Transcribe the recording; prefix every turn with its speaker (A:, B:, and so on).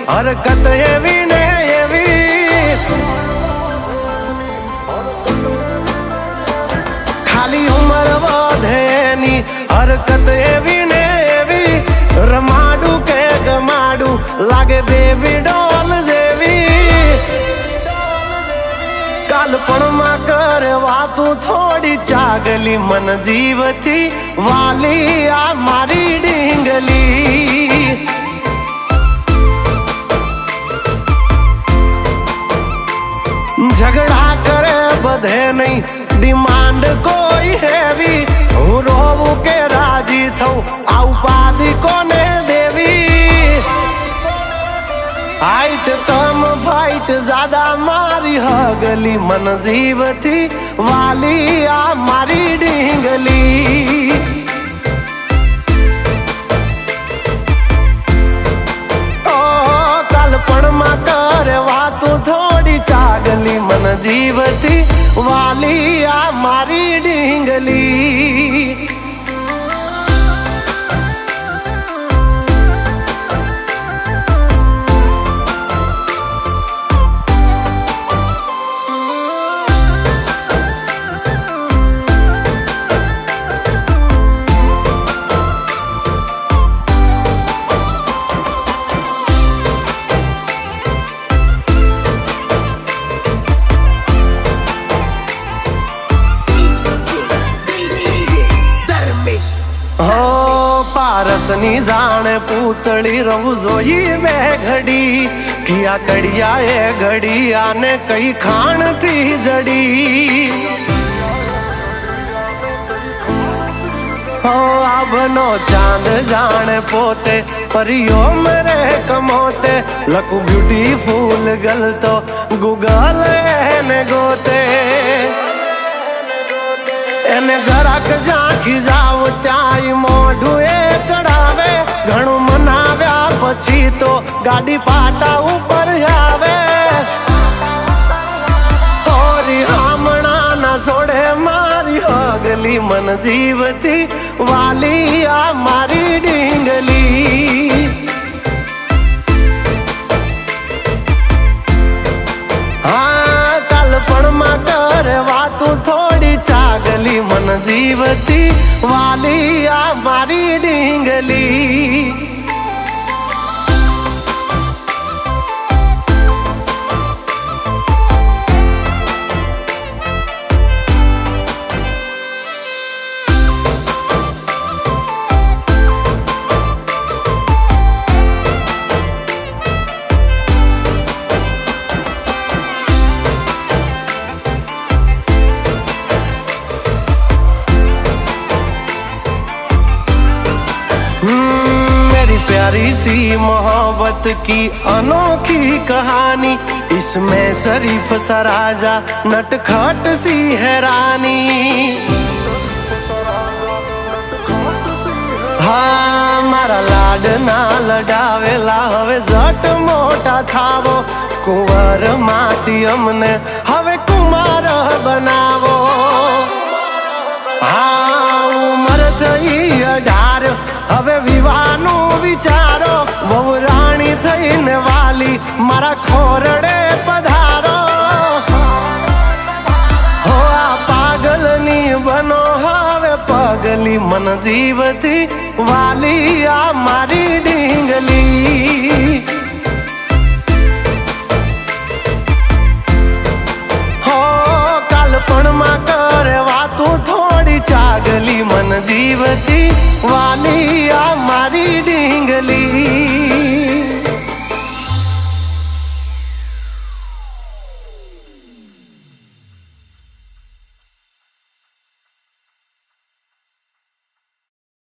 A: हरकत एवी ने एवी। खाली उम्र वधेनी हरकत एवी ने एवी। रमाडू के गमाडू लागे बेबी डॉल जेवी। कालपणमा करे वातू थोड़ी चागली मन जीव थी वाली आ मारी ढींगली। झगड़ा करे बधे नहीं डिमांड कोई हैवी। हूँ रोवू के राजी थू आ उपाधि कोने देवी। हाइट कम फाइट ज्यादा मारी हगली मन जीव थी वाली आ मारी ढींगली। ओ कालपणमा करे वातू थोड़ी चागली मन जीव थी वाली आ मारी ढींगली। हो पारसनी जाने पूतली रहू जोई में घड़ी। किया कड़िया ये घड़ी आने कई खान थी जड़ी। हो अब नो चांद जाने पोते परियो मेरे कमोते। लकू ब्यूटीफुल गल तो गूगल ने गोते। एने जराक झांकी जाव त्याई मोढू ए चढ़ावे। घणू मनाव्या पछी तो गाड़ी पाटा ऊपर आवे। होरी हमणा ना छोड़े मारी हगली मन जीव थी वाली आ मारी ढींगली। हाँ कालपणमा करे वातू थोड़ी चागली मन जीव थी वाली आ मारी ढींगली। प्यारी सी मोहब्बत की अनोखी कहानी। इसमें शरीफ सा राजा नटखट सी है रानी। हाँ मारा लाड ना लडावेला हवे जट मोटा थावो। कुंवर माथी अमने हवे कुमार बनावो। हाँ उमर थई 18 हवे विवाहनु विचारो। वहू राणी थईने वाली मारा खोरड़े पधारो। हो आ पागलनी बनो हवे पगली मन जीव थी वाली आ मारी ढींगली। हो कालपणमा करे वातू थोड़ी चागली मन जीव थी वाली